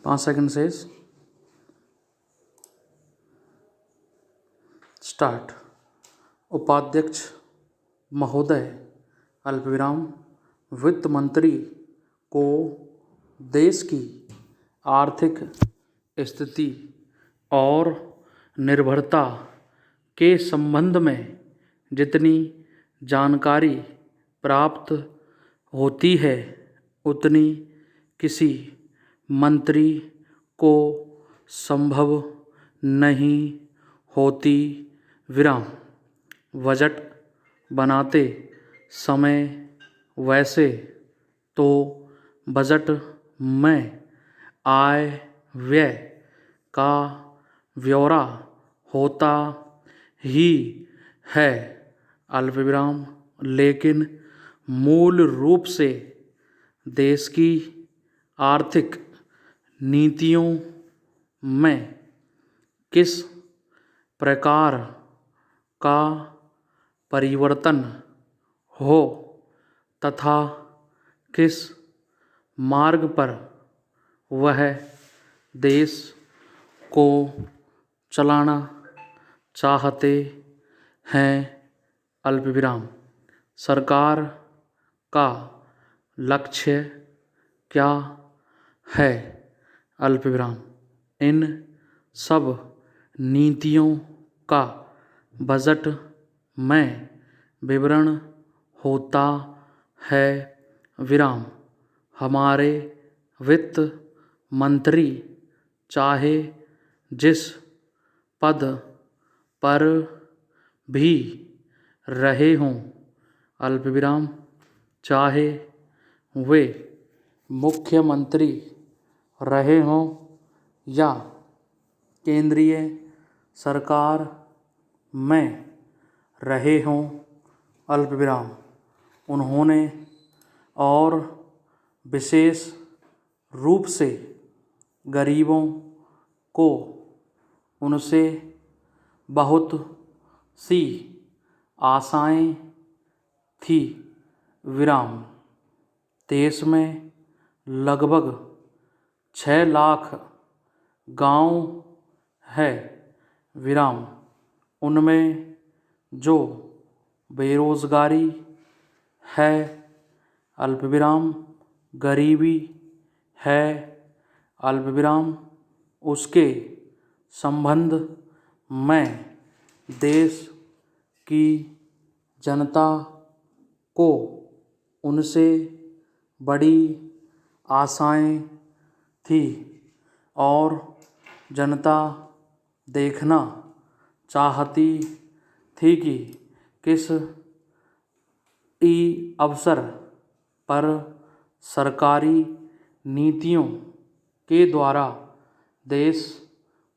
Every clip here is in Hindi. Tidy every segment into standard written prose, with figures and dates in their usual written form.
5 सेकंड से स्टार्ट। उपाध्यक्ष महोदय अल्पविराम वित्त मंत्री को देश की आर्थिक स्थिति और निर्भरता के संबंध में जितनी जानकारी प्राप्त होती है उतनी किसी मंत्री को संभव नहीं होती। विराम। बजट बनाते समय वैसे तो बजट में आय व्यय का ब्यौरा होता ही है अल्पविराम, लेकिन मूल रूप से देश की आर्थिक नीतियों में किस प्रकार का परिवर्तन हो तथा किस मार्ग पर वह देश को चलाना चाहते हैं अल्पविराम। सरकार का लक्ष्य क्या है अल्पविराम। इन सब नीतियों का बजट में विवरण होता है। विराम। हमारे वित्त मंत्री चाहे जिस पद पर भी रहे हों अल्पविराम, चाहे वे मुख्यमंत्री रहे हों या केंद्रीय सरकार में रहे हों अल्पविराम, उन्होंने और विशेष रूप से गरीबों को उनसे बहुत सी आशाएं थी। विराम। देश में लगभग 6 लाख गांव है। विराम। उनमें जो बेरोजगारी है अल्पविराम, गरीबी है अल्पविराम, उसके संबंध में देश की जनता को उनसे बड़ी आशाएं थी और जनता देखना चाहती थी कि किस अवसर पर सरकारी नीतियों के द्वारा देश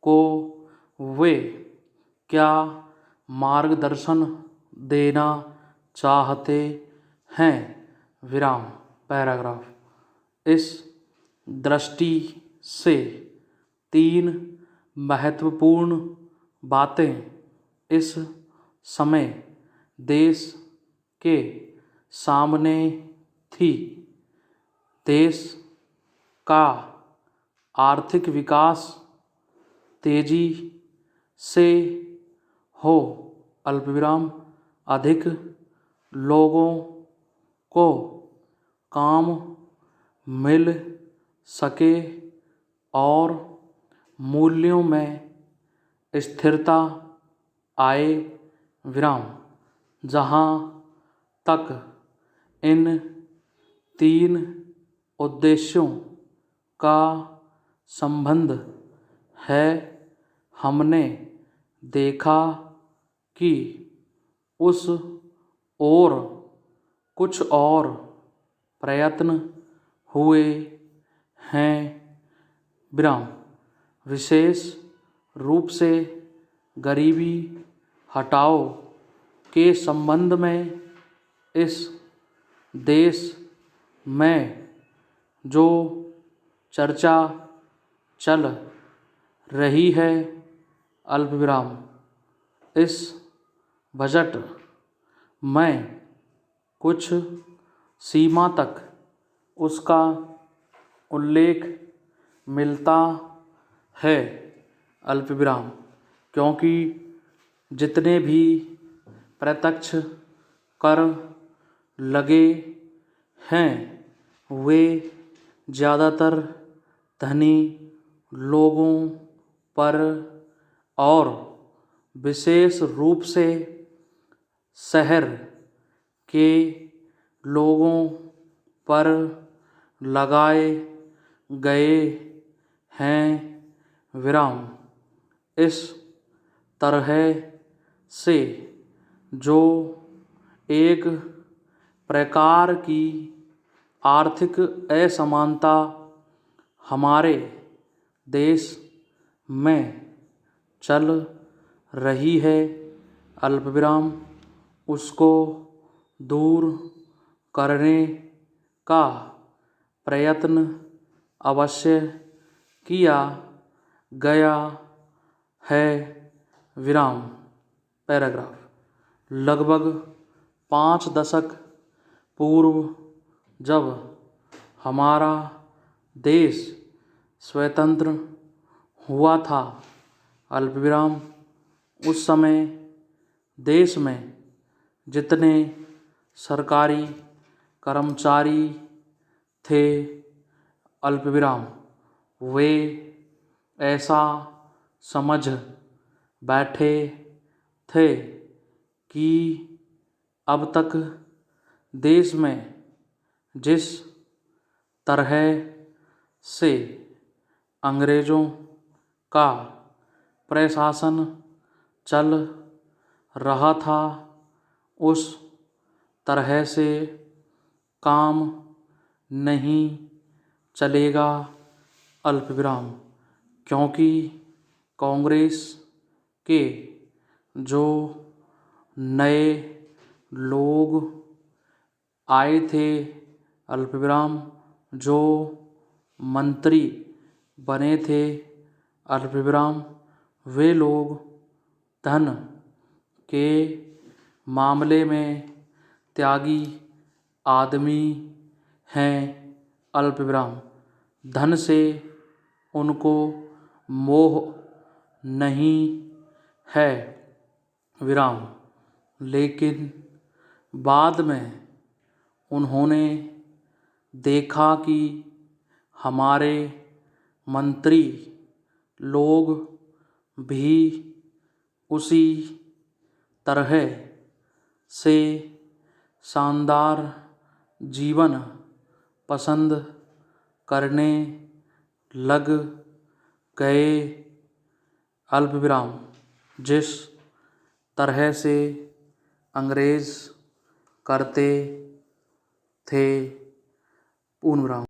को वे क्या मार्गदर्शन देना चाहते हैं। विराम। पैराग्राफ। इस दृष्टि से 3 महत्वपूर्ण बातें इस समय देश के सामने थी। देश का आर्थिक विकास तेजी से हो अल्पविराम, अधिक लोगों को काम मिल सके और मूल्यों में स्थिरता आए। विराम। जहाँ तक इन 3 उद्देश्यों का संबंध है, हमने देखा कि उस ओर कुछ और प्रयत्न हुए हैं। विराम। विशेष रूप से गरीबी हटाओ के संबंध में इस देश में जो चर्चा चल रही है अल्पविराम, इस बजट में कुछ सीमा तक उसका उल्लेख मिलता है अल्प विराम, क्योंकि जितने भी प्रत्यक्ष कर लगे हैं वे ज़्यादातर धनी लोगों पर और विशेष रूप से शहर के लोगों पर लगाए गए हैं विराम। इस तरह से जो एक प्रकार की आर्थिक असमानता हमारे देश में चल रही है अल्पविराम उसको दूर करने का प्रयत्न अवश्य किया गया है विराम। पैराग्राफ। लगभग 5 दशक पूर्व जब हमारा देश स्वतंत्र हुआ था अल्पविराम उस समय देश में जितने सरकारी कर्मचारी थे अल्पविराम वे ऐसा समझ बैठे थे कि अब तक देश में जिस तरह से अंग्रेज़ों का प्रशासन चल रहा था उस तरह से काम नहीं चलेगा अल्पविराम, क्योंकि कांग्रेस के जो नए लोग आए थे अल्पविराम जो मंत्री बने थे अल्पविराम वे लोग धन के मामले में त्यागी आदमी हैं अल्पविराम। धन से उनको मोह नहीं है विराम, लेकिन बाद में उन्होंने देखा कि हमारे मंत्री लोग भी उसी तरह से शानदार जीवन पसंद करने लग गए अल्पविराम। जिस तरह से अंग्रेज़ करते थे पूर्णविराम।